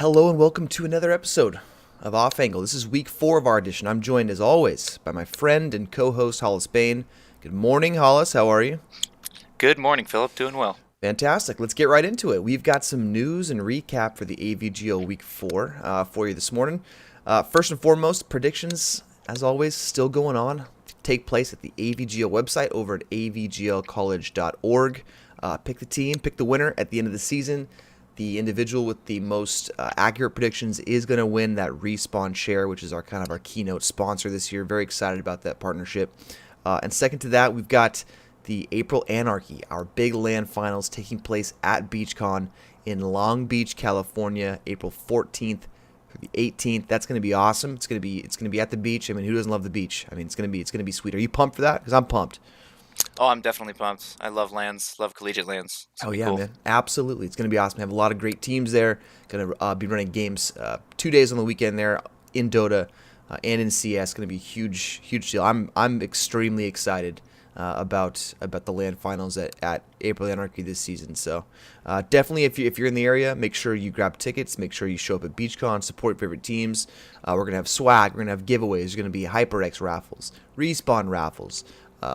Hello and welcome to another episode of Off Angle. This is week 4 of our edition. I'm joined as always by my friend and co-host Hollis Bain. Good morning, Hollis. How are you? Good morning, Philip. Doing well. Fantastic. Let's get right into it. We've got some news and recap for the AVGO week 4 for you this morning. First and foremost, predictions, as always, still going on. Take place at the AVGO website over at avglcollege.org. Pick the team, pick the winner at the end of the season. The individual with the most accurate predictions is going to win that Respawn share, which is our kind of our keynote sponsor this year. Very excited about that partnership. And second to that, we've got the April Anarchy, our big LAN finals taking place at BeachCon in Long Beach, California, April 14th through the 18th. That's going to be awesome. It's going to be at the beach. I mean, who doesn't love the beach? I mean, it's going to be sweet. Are you pumped for that? Because I'm pumped. Oh, I'm definitely pumped. I love lands, love collegiate lands. It's Oh gonna be yeah, cool. man! Absolutely, it's going to be awesome. We have a lot of great teams there. Going to be running games 2 days on the weekend there in Dota and in CS. Going to be a huge deal. I'm extremely excited about the LAN finals at April Anarchy this season. So definitely, if you're in the area, make sure you grab tickets. Make sure you show up at BeachCon. Support your favorite teams. We're gonna have swag. We're gonna have giveaways. There's gonna be HyperX raffles, Respawn raffles.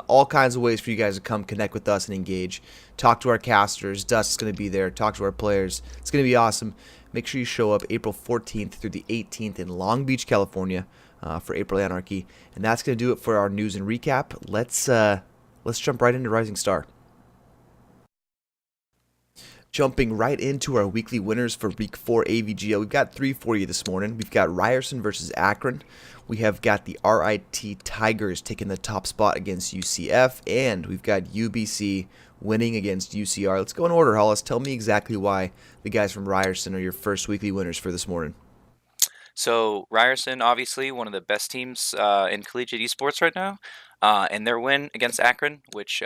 All kinds of ways for you guys to come connect with us and engage. Talk to our casters. Dust's going to be there. Talk to our players. It's going to be awesome. Make sure you show up April 14th through the 18th in Long Beach, California for April Anarchy. And that's going to do it for our news and recap. Let's jump right into Rising Star. Jumping right into our weekly winners for Week 4 AVGO. We've got 3 for you this morning. We've got Ryerson versus Akron. We have got the RIT Tigers taking the top spot against UCF. And we've got UBC winning against UCR. Let's go in order, Hollis. Tell me exactly why the guys from Ryerson are your first weekly winners for this morning. So Ryerson, obviously one of the best teams in collegiate esports right now, and their win against Akron, which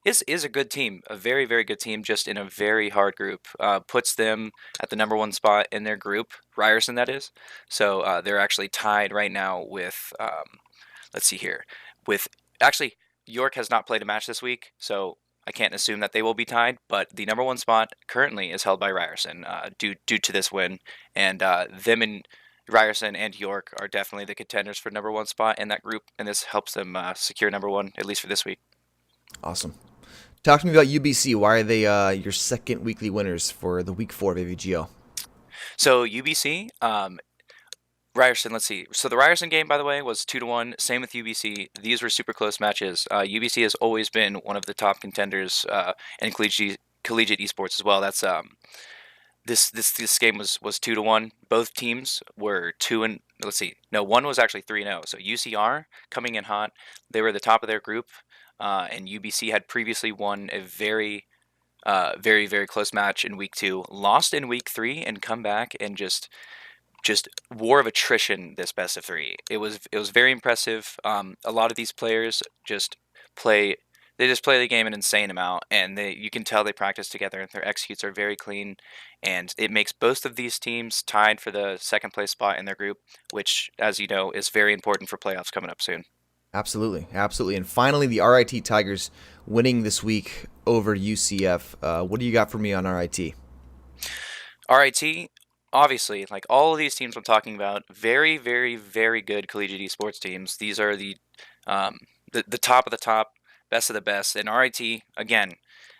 is a good team, a very good team, just in a very hard group, puts them at the number 1 spot in their group. Ryerson, that is. So they're actually tied right now with let's see here, with actually York has not played a match this week, so I can't assume that they will be tied, but the number 1 spot currently is held by Ryerson due to this win, and them and Ryerson and York are definitely the contenders for number 1 spot in that group, and this helps them secure number 1 at least for this week. Awesome. Talk to me about UBC. Why are they your second weekly winners for the Week 4 of AVGO? So UBC, Ryerson. Let's see. So the Ryerson game, by the way, was 2-1. Same with UBC. These were super close matches. UBC has always been one of the top contenders in collegiate esports as well. That's this game was 2-1. Both teams were two and let's see. No, one was actually 3-0. So UCR coming in hot. They were the top of their group, and UBC had previously won a very close match in week 2, lost in week 3, and come back and just war of attrition this best of 3. It was very impressive. A lot of these players play they just play the game an insane amount, and you can tell they practice together, and their executes are very clean, and it makes both of these teams tied for the second place spot in their group, which, as you know, is very important for playoffs coming up soon. Absolutely. And finally, the RIT Tigers winning this week over UCF. What do you got for me on RIT? RIT, obviously, like all of these teams I'm talking about, very good collegiate esports teams. These are the top of the top, best of the best. And RIT, again,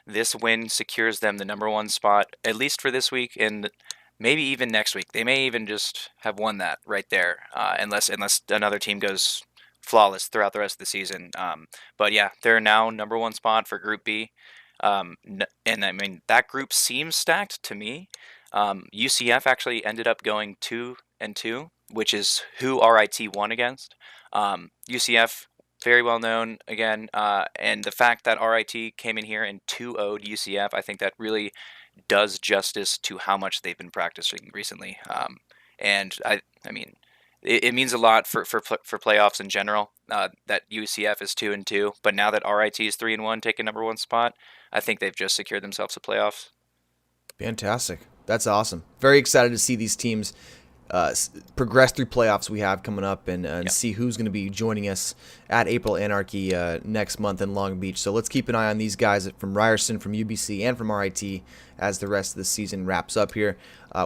this win secures them the number 1 spot, at least for this week, and maybe even next week. They may even just have won that right there, unless another team goes flawless throughout the rest of the season. But yeah, they're now number 1 spot for Group B. And I mean, that group seems stacked to me. UCF actually ended up going 2-2, which is who RIT won against. UCF, very well known again, and the fact that RIT came in here and 2-0'd UCF, I think that really does justice to how much they've been practicing recently. And I mean, it means a lot for playoffs in general that UCF is 2-2, but now that RIT is 3-1, taking number 1 spot, I think they've just secured themselves the playoffs. Fantastic. That's awesome. Very excited to see these teams progress through playoffs we have coming up, and Yep. see who's going to be joining us at April Anarchy next month in Long Beach. So let's keep an eye on these guys from Ryerson, from UBC, and from RIT as the rest of the season wraps up here.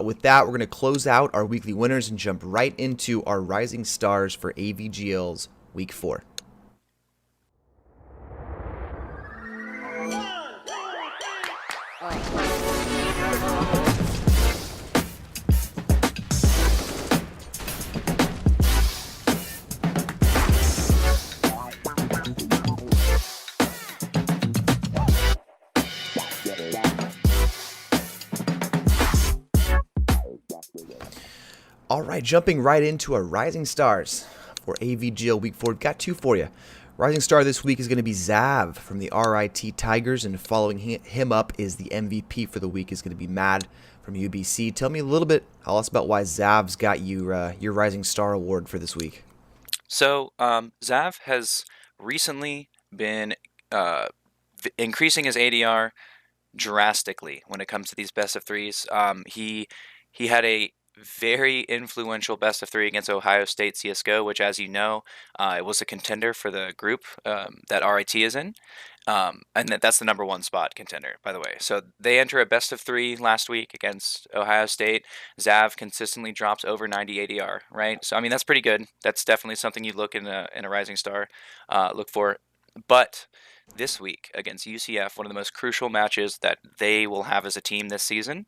With that, we're going to close out our weekly winners and jump right into our Rising Stars for AVGL's Week 4. All right, jumping right into our Rising Stars for AVGL Week 4. Got 2 for you. Rising Star this week is going to be Zav from the RIT Tigers, and following him up is the MVP for the week is going to be Mad from UBC. Tell me a little bit, tell us about why Zav's got you your Rising Star award for this week. So Zav has recently been increasing his ADR drastically when it comes to these best of threes. He had a very influential best of 3 against Ohio State CSGO, which, as you know, it was a contender for the group that RIT is in, and that's the number 1 spot contender, by the way. So they enter a best of 3 last week against Ohio State. Zav consistently drops over 90 ADR, right? So I mean, that's pretty good. That's definitely something you look in a Rising Star look for. But this week against UCF, one of the most crucial matches that they will have as a team this season,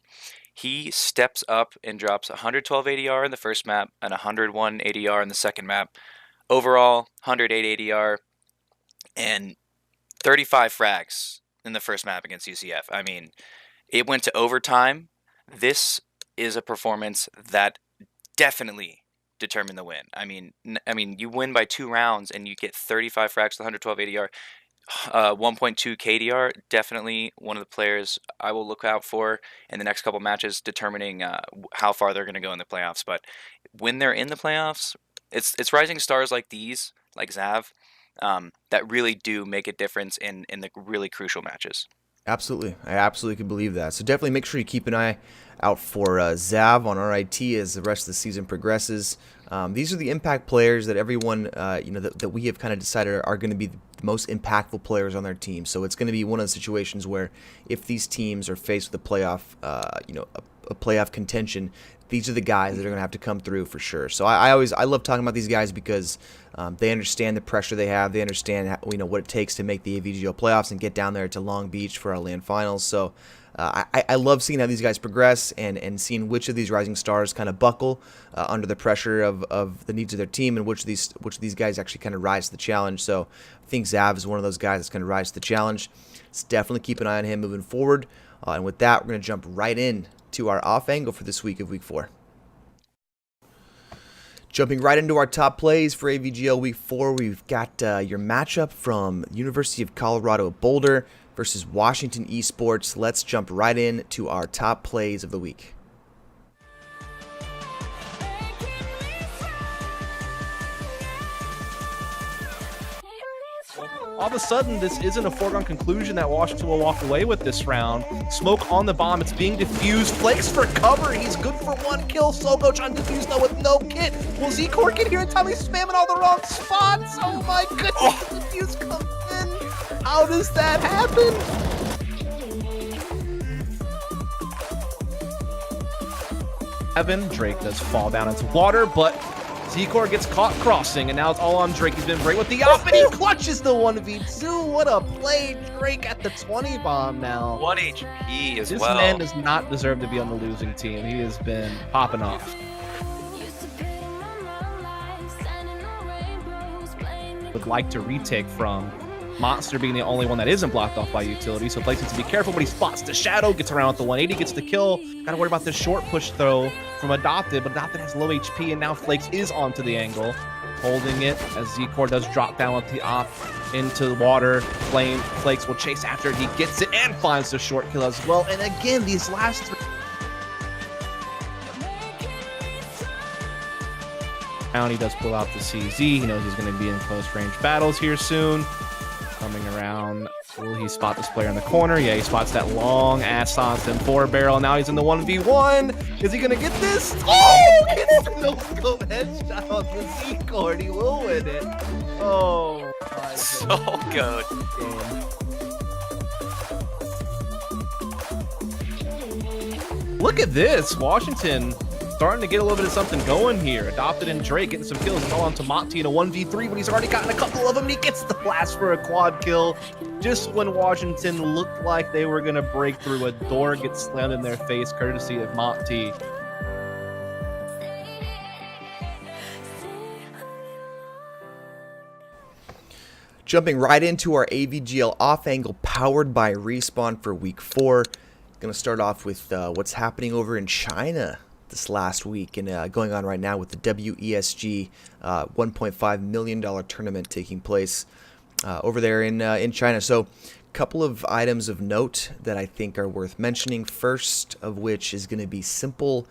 he steps up and drops 112 ADR in the first map and 101 ADR in the second map. Overall, 108 ADR and 35 frags in the first map against UCF. I mean, it went to overtime. This is a performance that definitely determined the win. I mean, you win by 2 rounds and you get 35 frags to 112 ADR. 1.2 KDR, definitely one of the players I will look out for in the next couple matches, determining how far they're going to go in the playoffs. But when they're in the playoffs, it's Rising Stars like these, like Zav, that really do make a difference in the really crucial matches. Absolutely. I absolutely can believe that. So definitely make sure you keep an eye out for Zav on RIT as the rest of the season progresses. These are the impact players that everyone, that we have kind of decided are going to be the most impactful players on their team. So it's going to be one of the situations where if these teams are faced with a playoff, a playoff contention, these are the guys that are going to have to come through for sure. So I love talking about these guys because they understand the pressure they have. They understand what it takes to make the AVGO playoffs and get down there to Long Beach for our land finals. So I love seeing how these guys progress and seeing which of these Rising Stars kind of buckle under the pressure of the needs of their team, and which of these guys actually kind of rise to the challenge. So I think Zav is one of those guys that's going to rise to the challenge. Let's definitely keep an eye on him moving forward. And with that, we're going to jump right in to our off angle for this week of Week 4. Jumping right into our top plays for AVGL Week 4, we've got your matchup from University of Colorado Boulder versus Washington Esports. Let's jump right in to our top plays of the week. All of a sudden, this isn't a foregone conclusion that Washington will walk away with this round. Smoke on the bomb. It's being defused. Flakes for cover. He's good for 1 kill. Soko trying to defuse now with no kit. Will Z-Core get here in time? He's spamming all the wrong spots. Oh my goodness. The defuse comes in. How does that happen? Drake does fall down into water, but Z-Core gets caught crossing, and now it's all on Drake. He's been great with the up, and he clutches the 1v2. What a play. Drake at the 20 bomb now. 1 HP as This well. man does not deserve to be on the losing team. He has been popping off. Would like to retake from Monster being the only one that isn't blocked off by utility, so Flakes needs to be careful, but he spots the shadow, gets around with the 180, gets the kill. Gotta worry about this short push throw from Adopted, but Adopted has low HP, and now Flakes is onto the angle, holding it as Z-Core does drop down with the op into the water. Flakes will chase after it, he gets it and finds the short kill as well. And again, these last 3 round, he does pull out the CZ. He knows he's going to be in close range battles here soon. Coming around down. Will he spot this player in the corner? Yeah, he spots that long ass Thompson 4-barrel. Now he's in the 1v1. Is he gonna get this? Oh, gets the no-scope headshot on the Z-cord. He will win it. Oh, my So good. Look at this. Washington starting to get a little bit of something going here. Adopted and Drake getting some kills. It's all on to Monty in a 1v3, but he's already gotten a couple of them. And he gets the blast for a quad kill. Just when Washington looked like they were going to break through, a door gets slammed in their face, courtesy of Monty. Jumping right into our AVGL off angle powered by Respawn for week 4. Going to start off with what's happening over in China this last week and going on right now with the WESG $1.5 million tournament taking place over there in China. So a couple of items of note that I think are worth mentioning. First of which is going to be simple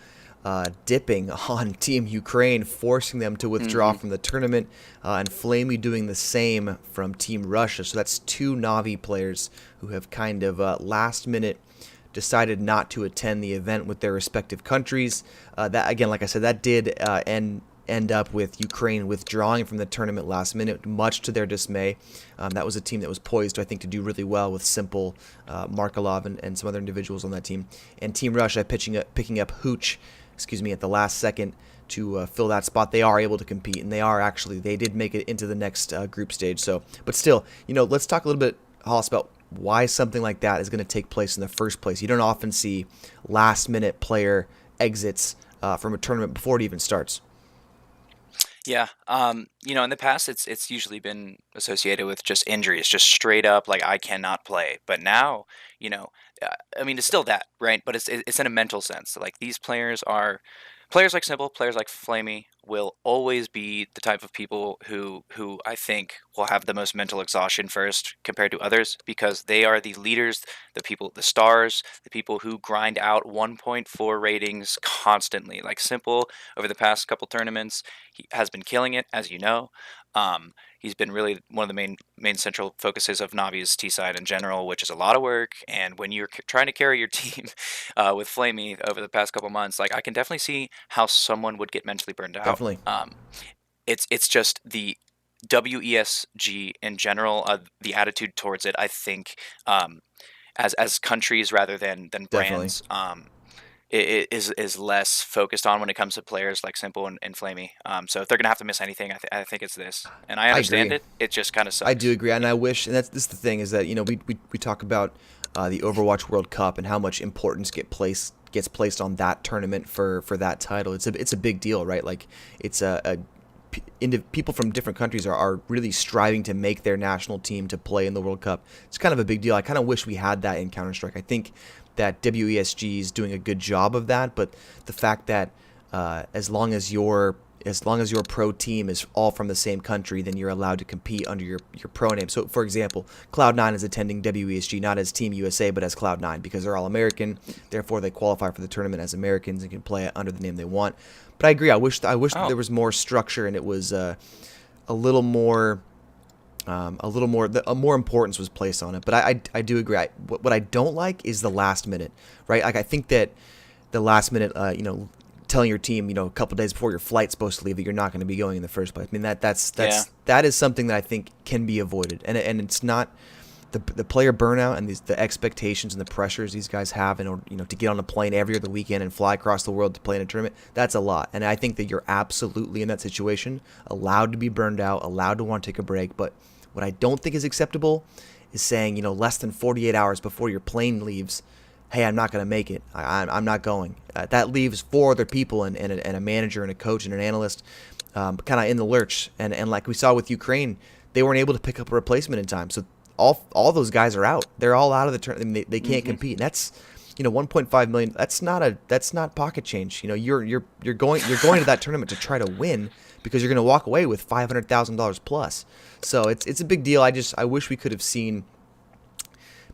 dipping on Team Ukraine, forcing them to withdraw from the tournament, and Flamey doing the same from Team Russia. So that's 2 Na'Vi players who have kind of last minute decided not to attend the event with their respective countries. That again, like I said, that did end up with Ukraine withdrawing from the tournament last minute, much to their dismay. That was a team that was poised, I think, to do really well with Simple, Markelov, and some other individuals on that team. And Team Russia picking up Hooch, at the last second to fill that spot. They are able to compete, and they did make it into the next group stage. So, but still, let's talk a little bit, Hollis, about why something like that is going to take place in the first place. You don't often see last-minute player exits from a tournament before it even starts. Yeah, in the past, it's usually been associated with just injuries, just straight up like I cannot play. But now, it's still that, right? But it's in a mental sense. Like these players like Simple, players like Flamey will always be the type of people who I think will have the most mental exhaustion first compared to others, because they are the leaders, the stars, the people who grind out 1.4 ratings constantly. Like Simple, over the past couple tournaments, he has been killing it, as you know. He's been really one of the main central focuses of Navi's T-side in general, which is a lot of work. And when you're trying to carry your team with Flamey over the past couple months, like I can definitely see how someone would get mentally burned out. Definitely. It's just the WESG in general, the attitude towards it, I think, as countries rather than brands. It is less focused on when it comes to players like Simple and Flamey. So if they're gonna have to miss anything, I think it's this. And I understand it. It just kind of sucks. I do agree, and I wish. And this is the thing is that we talk about the Overwatch World Cup and how much importance gets placed on that tournament for that title. It's a big deal, right? Like it's people from different countries are really striving to make their national team to play in the World Cup. It's kind of a big deal. I kind of wish we had that in Counter-Strike. I think that WESG is doing a good job of that, but the fact that as long as your pro team is all from the same country, then you're allowed to compete under your pro name. So, for example, Cloud9 is attending WESG not as Team USA, but as Cloud9 because they're all American. Therefore, they qualify for the tournament as Americans and can play it under the name they want. But I agree. I wish there was more structure and it was a little more. More importance was placed on it, but I do agree. What I don't like is the last minute, right? Like I think that the last minute, telling your team, a couple days before your flight's supposed to leave that you're not going to be going in the first place. I mean that is something that I think can be avoided, and it's not the player burnout and the expectations and the pressures these guys have in order, to get on a plane every other weekend and fly across the world to play in a tournament. That's a lot, and I think that you're absolutely in that situation, allowed to be burned out, allowed to want to take a break, but what I don't think is acceptable is saying, less than 48 hours before your plane leaves, hey, I'm not going to make it. I'm not going. That leaves 4 other people and a manager and a coach and an analyst kind of in the lurch. And like we saw with Ukraine, they weren't able to pick up a replacement in time. So all those guys are out. They're all out of the tournament. They can't compete. And that's 1.5 million. That's not pocket change. You're going to that tournament to try to win because you're going to walk away with $500,000 plus. So it's a big deal. I wish we could have seen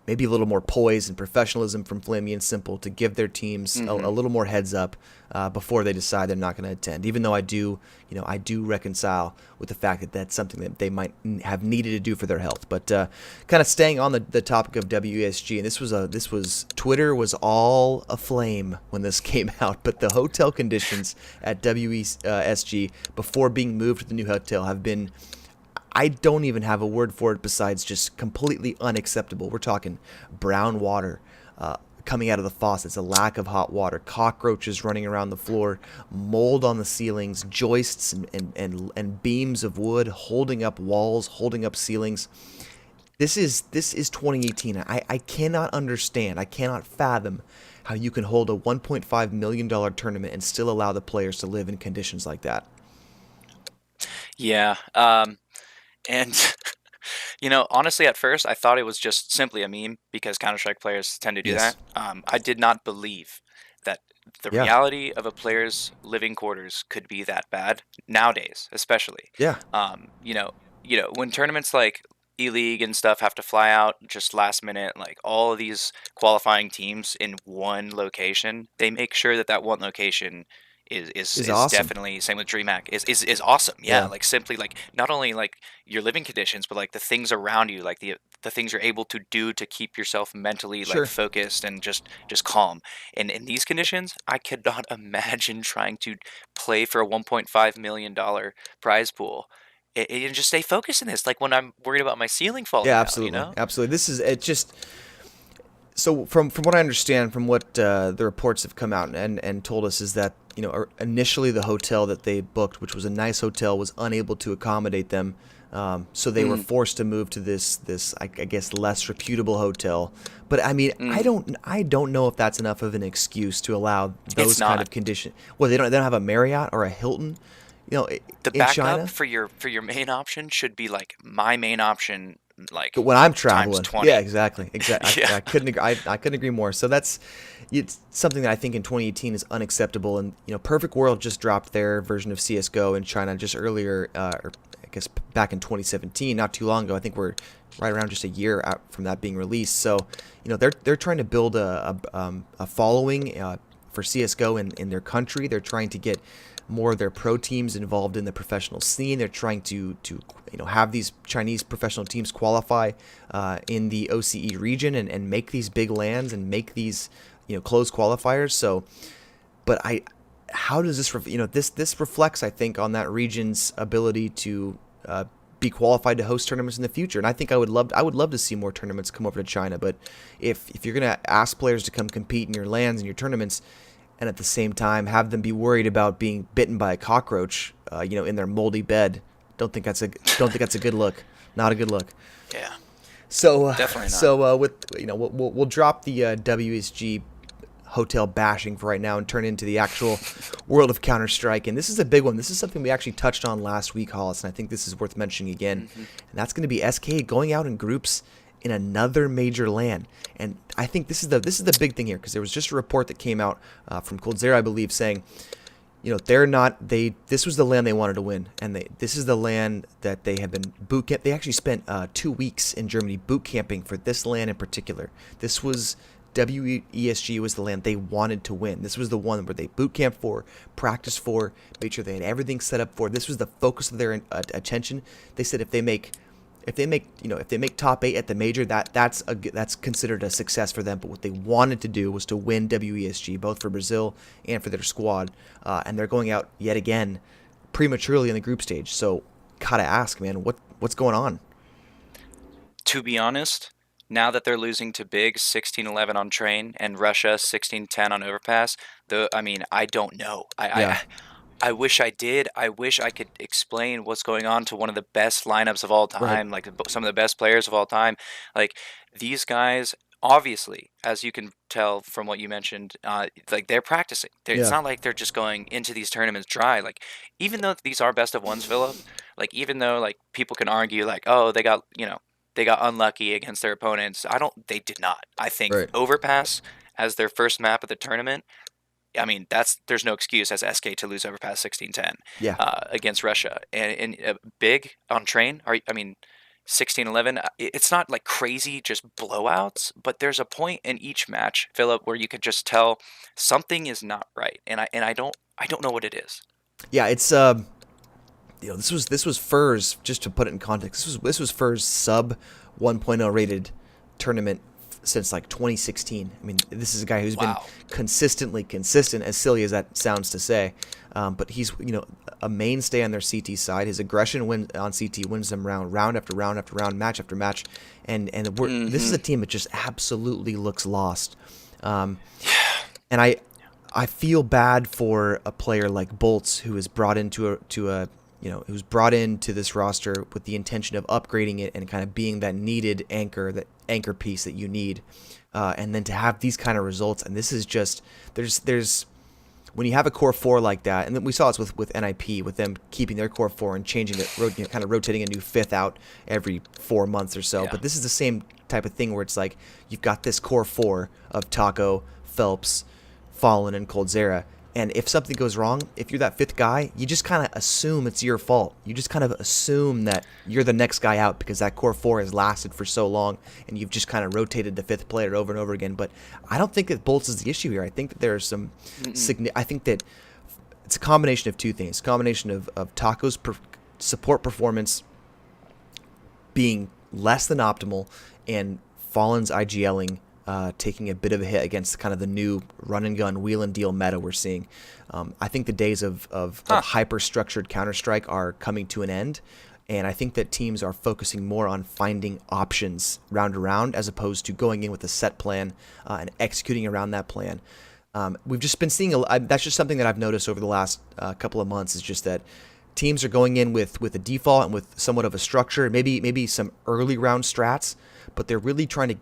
maybe a little more poise and professionalism from Flamey and Simple to give their teams a little more heads up before they decide they're not going to attend. Even though I do reconcile with the fact that that's something that they might have needed to do for their health. But kind of staying on the topic of WESG, and this was Twitter was all aflame when this came out. But the hotel conditions at WESG before being moved to the new hotel have been, I don't even have a word for it besides just completely unacceptable. We're talking brown water coming out of the faucets, a lack of hot water, cockroaches running around the floor, mold on the ceilings, joists and beams of wood holding up walls, holding up ceilings. This is 2018. I cannot understand. I cannot fathom how you can hold a $1.5 million tournament and still allow the players to live in conditions like that. Yeah. And honestly, at first, I thought it was just simply a meme because Counter-Strike players tend to do Yes. that. I did not believe that the Yeah. reality of a player's living quarters could be that bad nowadays, especially. Yeah. When tournaments like E-League and stuff have to fly out just last minute, like all of these qualifying teams in one location, they make sure that one location is Awesome. definitely, same with DreamHack, is awesome. Yeah, Yeah. like simply like not only like your living conditions, but like the things around you, like the things you're able to do to keep yourself mentally Sure. like focused and just calm. And in these conditions, I could not imagine trying to play for a $1.5 million prize pool and just stay focused in this. Like when I'm worried about my ceiling falling Yeah, out, absolutely. Absolutely. This is it just so from what I understand, from what the reports have come out and told us, is that initially the hotel that they booked, which was a nice hotel, was unable to accommodate them, so they were forced to move to this I guess less reputable hotel. But I mean, I don't know if that's enough of an excuse to allow those It's kind not. of conditions. Well, they don't have a Marriott or a Hilton, The in backup China. for your main option should be like my main option, like When I'm times traveling, 20. yeah, exactly. Yeah. I couldn't agree. I couldn't agree more. So it's something that I think in 2018 is unacceptable. And Perfect World just dropped their version of CS:GO in China just earlier, or I guess back in 2017, not too long ago. I think we're right around just a year out from that being released. So they're trying to build a following for CS:GO in their country. They're trying to get more of their pro teams involved in the professional scene. They're trying to have these Chinese professional teams qualify in the OCE region and make these big lands and make these close qualifiers. So, but how does this this reflects, I think, on that region's ability to be qualified to host tournaments in the future. And I think I would love to see more tournaments come over to China. But if you're gonna ask players to come compete in your lands and your tournaments, and at the same time have them be worried about being bitten by a cockroach, in their moldy bed, don't think that's a good look. Not a good look. Yeah. So Definitely not. with we'll drop the WSG hotel bashing for right now and turn into the actual world of Counter-Strike. And this is a big one. This is something we actually touched on last week, Hollis, and I think this is worth mentioning again. And that's going to be SK going out in groups in another major LAN. And I think this is the big thing here, because there was just a report that came out from Coldzera, I believe, saying this was the LAN they wanted to win, and this is the LAN that they have been boot camp. They actually spent 2 weeks in Germany boot camping for this LAN in particular. This was WESG was the LAN they wanted to win. This was the one where they boot camped for, practiced for, made sure they had everything set up for. This was the focus of their attention. They said if they make top 8 at the major, that's considered a success for them. But what they wanted to do was to win WESG, both for Brazil and for their squad. And they're going out yet again prematurely in the group stage. So gotta ask, man, what's going on? To be honest, now that they're losing to Big 16-11 on Train and Russia 16-10 on Overpass, I don't know. Yeah. I wish I did. I wish I could explain what's going on to one of the best lineups of all Right. time, like some of the best players of all time. Like these guys, obviously, as you can tell from what you mentioned, like they're practicing. It's Yeah. not like they're just going into these tournaments dry. Like even though these are best of ones, Philip, like even though like people can argue like, oh, they got unlucky against their opponents. They did not. I think Right. Overpass as their first map of the tournament. I mean, there's no excuse as SK to lose Overpass 16-10 Yeah. against Russia and Big on Train. 16-11. It's not like crazy, just blowouts, but there's a point in each match, Philip, where you could just tell something is not right, and I don't know what it is. Yeah, it's this was Fur's, just to put it in context. This was Fur's sub 1.0 rated tournament since like 2016. I mean, this is a guy who's been Wow. consistently consistent, as silly as that sounds to say. But he's a mainstay on their CT side. His aggression on CT wins them round after round after round, match after match, and this is a team that just absolutely looks lost. And I feel bad for a player like Bolts, who is brought into who's brought into this roster with the intention of upgrading it and kind of being that needed anchor, that anchor piece that you need, and then to have these kind of results. And this is just there's when you have a core four like that, and then we saw this with NIP, with them keeping their core four and changing it, kind of rotating a new fifth out every 4 months or so. Yeah. But this is the same type of thing where it's like you've got this core four of Taco, Phelps, Fallen, and Coldzera. And if something goes wrong, if you're that fifth guy, you just kind of assume it's your fault. You just kind of assume that you're the next guy out because that core four has lasted for so long, and you've just kind of rotated the fifth player over and over again. But I don't think that Bolts is the issue here. I think that there's some I think that it's a combination of two things. A combination of Taco's support performance being less than optimal, and Fallen's IGLing taking a bit of a hit against kind of the new run and gun wheel and deal meta we're seeing. I think the days of hyper structured Counter-Strike are coming to an end, and I think that teams are focusing more on finding options round to round as opposed to going in with a set plan and executing around that plan. We've just been seeing that's just something that I've noticed over the last couple of months, is just that teams are going in with a default and with somewhat of a structure, maybe some early round strats, but they're really trying to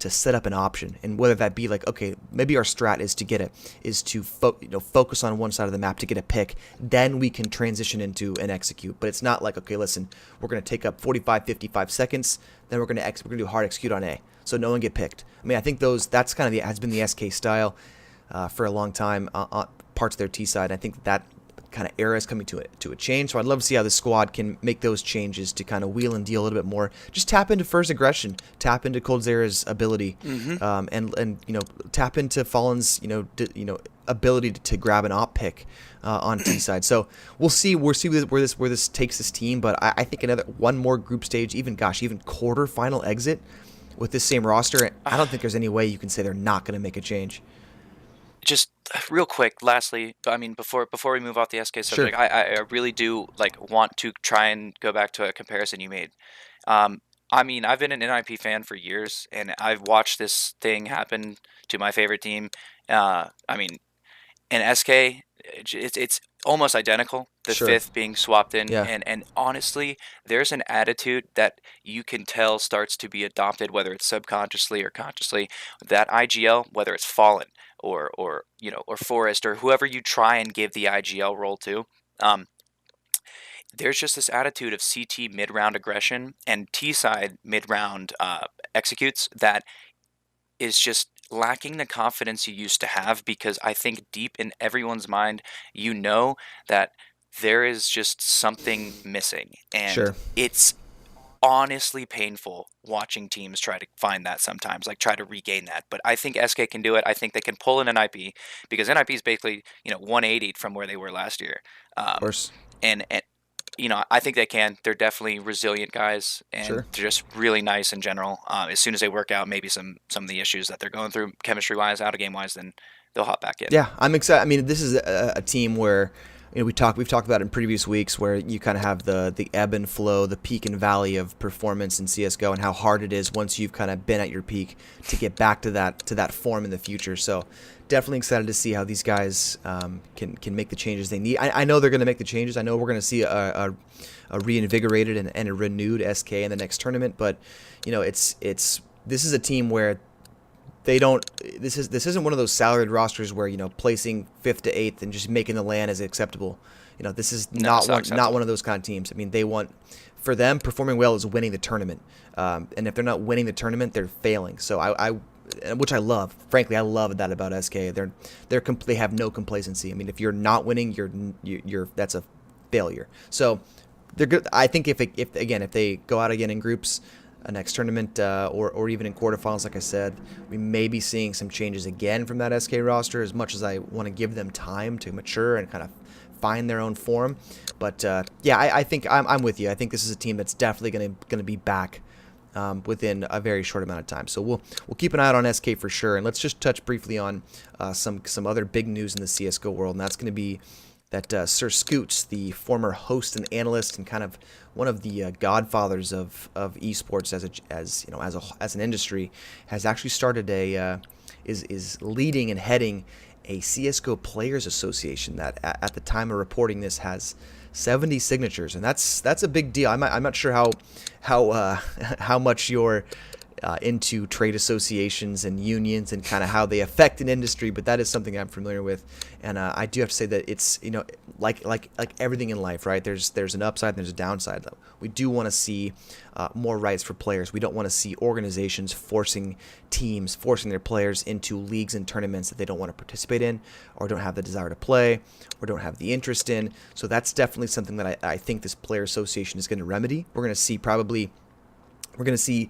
set up an option. And whether that be like, okay, maybe our strat is to focus on one side of the map to get a pick, then we can transition into an execute. But it's not like, okay, listen, we're going to take up 55 seconds, then we're going to do hard execute on A, so no one get picked. I mean, I think that's kind of has been the SK style for a long time on parts of their T side. I think that kind of era is coming to a change. So I'd love to see how the squad can make those changes to kind of wheel and deal a little bit more. Just tap into Fur's aggression, tap into Coldzera's ability, and tap into Fallen's ability to grab an op pick on T side. So we'll see where this takes this team. But I think one more group stage, even quarterfinal exit with this same roster, I don't think there's any way you can say they're not going to make a change. Just real quick, lastly, I mean, before we move off the SK subject, Sure. I really do want to try and go back to a comparison you made. I mean, I've been an NIP fan for years, and I've watched this thing happen to my favorite team. I mean, in SK, it's almost identical. The Sure. fifth being swapped in, Yeah. and honestly, there's an attitude that you can tell starts to be adopted, whether it's subconsciously or consciously. That IGL, whether it's Fallen or Forest or whoever you try and give the IGL role to, there's just this attitude of CT mid-round aggression and T-side mid-round executes that is just lacking the confidence you used to have, because I think deep in everyone's mind, that there is just something missing. And Sure. it's honestly painful watching teams try to find that sometimes, try to regain that. But I think SK can do it. I think they can pull in NIP, because NIP is basically 180 from where they were last year. Of course. And I think they can. They're definitely resilient guys, and Sure. they're just really nice in general. As soon as they work out maybe some of the issues that they're going through chemistry-wise, out of game-wise, then they'll hop back in. Yeah, I'm excited. I mean, this is a team where we've talked about it in previous weeks, where you kind of have the ebb and flow, the peak and valley of performance in CSGO, and how hard it is once you've kind of been at your peak to get back to that form in the future. So definitely excited to see how these guys can make the changes they need. I know they're going to make the changes. I know we're going to see a reinvigorated and a renewed SK in the next tournament. But this is a team where this isn't one of those salaried rosters where placing 5th to 8th and just making the LAN is acceptable. This is not one of those kind of teams. I mean, for them, performing well is winning the tournament, and if they're not winning the tournament, they're failing. So which I love. Frankly, I love that about SK. They have no complacency. I mean, if you're not winning, you're that's a failure. So they're good. I think if they go out again in groups, next tournament, or even in quarterfinals, like I said, we may be seeing some changes again from that SK roster. As much as I want to give them time to mature and kind of find their own form, but yeah, I think I'm with you. I think this is a team that's definitely gonna be back within a very short amount of time. So we'll keep an eye out on SK for sure. And let's just touch briefly on some other big news in the CS:GO world, and that's going to be that Sir Scoots, the former host and analyst and kind of one of the godfathers of esports as an industry, has actually started is leading and heading a CS:GO Players Association that at the time of reporting this has 70 signatures, and that's a big deal. I'm not sure how much you're into trade associations and unions and kind of how they affect an industry, but that is something I'm familiar with. And I do have to say that it's, like everything in life, right? There's an upside and there's a downside. Though we do want to see more rights for players. We don't want to see organizations forcing their players into leagues and tournaments that they don't want to participate in, or don't have the desire to play, or don't have the interest in. So that's definitely something that I think this player association is going to remedy. We're going to see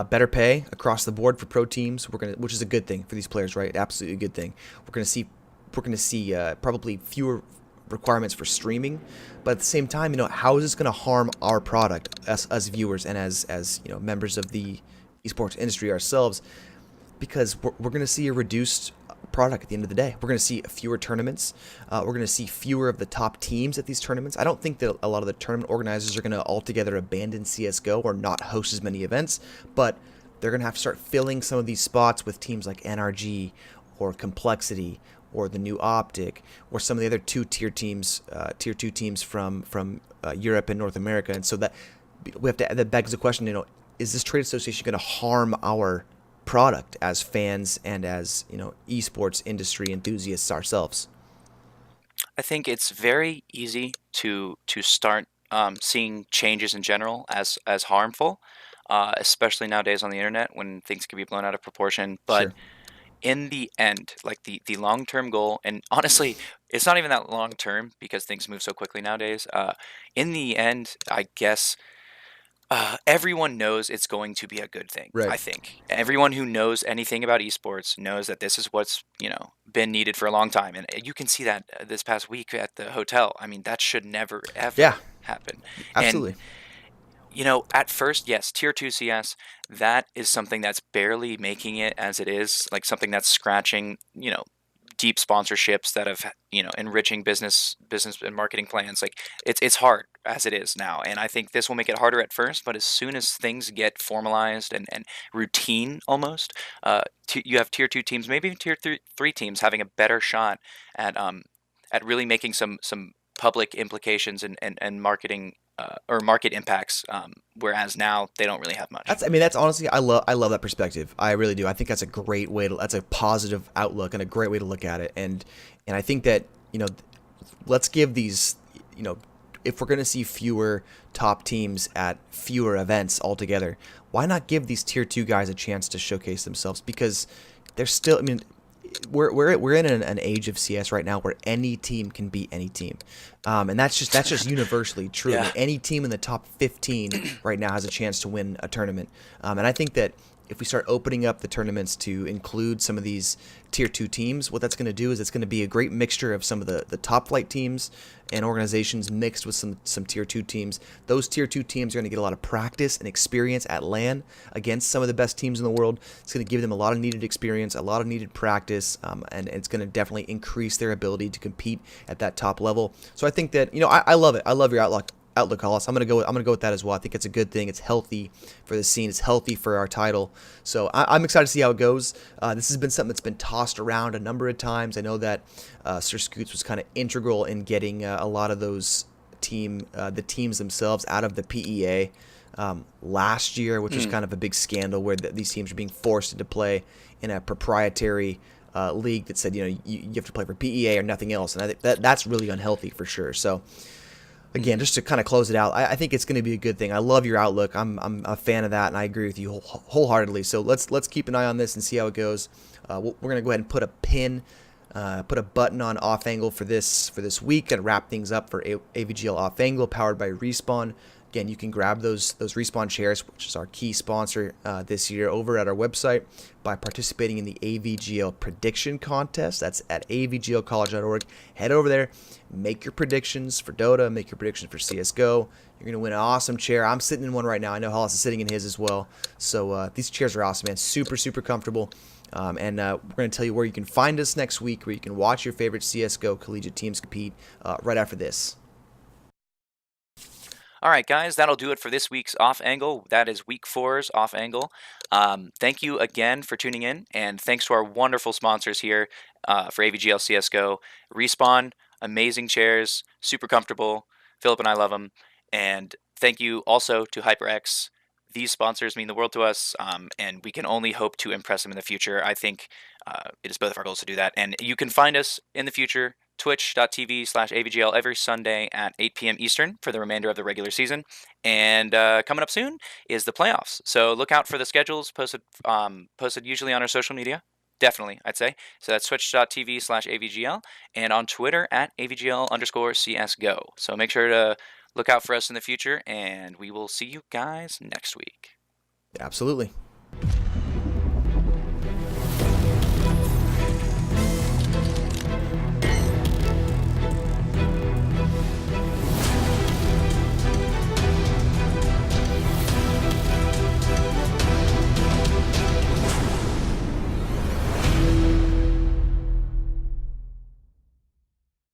better pay across the board for pro teams. Which is a good thing for these players, right? Absolutely a good thing. We're going to see probably fewer requirements for streaming, but at the same time, how is this going to harm our product, as viewers and as members of the esports industry ourselves? Because we're going to see a reduced product at the end of the day. We're going to see fewer tournaments. We're going to see fewer of the top teams at these tournaments. I don't think that a lot of the tournament organizers are going to altogether abandon CSGO or not host as many events, but they're going to have to start filling some of these spots with teams like NRG or Complexity or the new Optic or some of the other tier 2 teams from Europe and North America. And so that begs the question, is this trade association going to harm our product as fans and as esports industry enthusiasts ourselves? I think it's very easy to start seeing changes in general as harmful, especially nowadays on the internet when things can be blown out of proportion. But Sure. in the end, like the long-term goal, and honestly, it's not even that long-term because things move so quickly nowadays. In the end, I guess everyone knows it's going to be a good thing. Right. I think everyone who knows anything about esports knows that this is what's been needed for a long time, and you can see that this past week at the hotel. I mean, that should never ever Yeah, happen. And absolutely. at first, yes, tier 2 CS, that is something that's barely making it as it is, like something that's scratching, deep sponsorships that have, enriching business and marketing plans. Like it's hard as it is now. And I think this will make it harder at first, but as soon as things get formalized and routine almost, you have tier 2 teams, maybe even tier 3 teams having a better shot at really making some public implications and marketing or market impacts, whereas now they don't really have much. That's honestly, I love that perspective. I really do. I think that's a great way that's a positive outlook and a great way to look at it. And I think that, let's give these, if we're going to see fewer top teams at fewer events altogether, why not give these tier 2 guys a chance to showcase themselves? Because they're still, we're in an age of CS right now where any team can beat any team, and that's just universally true. Yeah. Any team in the top 15 right now has a chance to win a tournament, and I think that if we start opening up the tournaments to include some of these tier 2 teams, what that's going to do is it's going to be a great mixture of some of the top flight teams and organizations mixed with some tier 2 teams. Those tier 2 teams are going to get a lot of practice and experience at LAN against some of the best teams in the world. It's going to give them a lot of needed experience, a lot of needed practice, and it's going to definitely increase their ability to compete at that top level. So I think that, I love it. I love your outlook, Hollis. I'm gonna go with that as well. I think it's a good thing. It's healthy for the scene. It's healthy for our title. So I'm excited to see how it goes. This has been something that's been tossed around a number of times. I know that Sir Scoots was kind of integral in getting a lot of those the teams themselves out of the PEA last year, which was kind of a big scandal where these teams are being forced into play in a proprietary league that said you have to play for PEA or nothing else, and I think that's really unhealthy for sure. So. Again, just to kind of close it out, I think it's going to be a good thing. I love your outlook. I'm a fan of that, and I agree with you wholeheartedly. So let's keep an eye on this and see how it goes. We're going to go ahead and put a pin Put a button on Off Angle for this week and wrap things up for AVGL Off Angle, powered by Respawn. Again, you can grab those Respawn chairs, which is our key sponsor this year, over at our website by participating in the AVGL prediction contest. That's at avglcollege.org. Head over there, make your predictions for Dota, make your predictions for CSGO. You're going to win an awesome chair. I'm sitting in one right now. I know Hollis is sitting in his as well. So these chairs are awesome, man. Super, super comfortable. And we're going to tell you where you can find us next week, where you can watch your favorite CSGO collegiate teams compete right after this. All right, guys, that'll do it for this week's Off Angle. That is week 4's Off Angle. Thank you again for tuning in, and thanks to our wonderful sponsors here for AVGL CSGO. Respawn, amazing chairs, super comfortable. Philip and I love them. And thank you also to HyperX. These sponsors mean the world to us, and we can only hope to impress them in the future. I think it is both of our goals to do that. And you can find us in the future, twitch.tv/AVGL, every Sunday at 8 p.m. Eastern for the remainder of the regular season. And coming up soon is the playoffs. So look out for the schedules posted usually on our social media. Definitely, I'd say. So that's twitch.tv/AVGL and on Twitter at AVGL_CSGO. So make sure to look out for us in the future, and we will see you guys next week. Absolutely.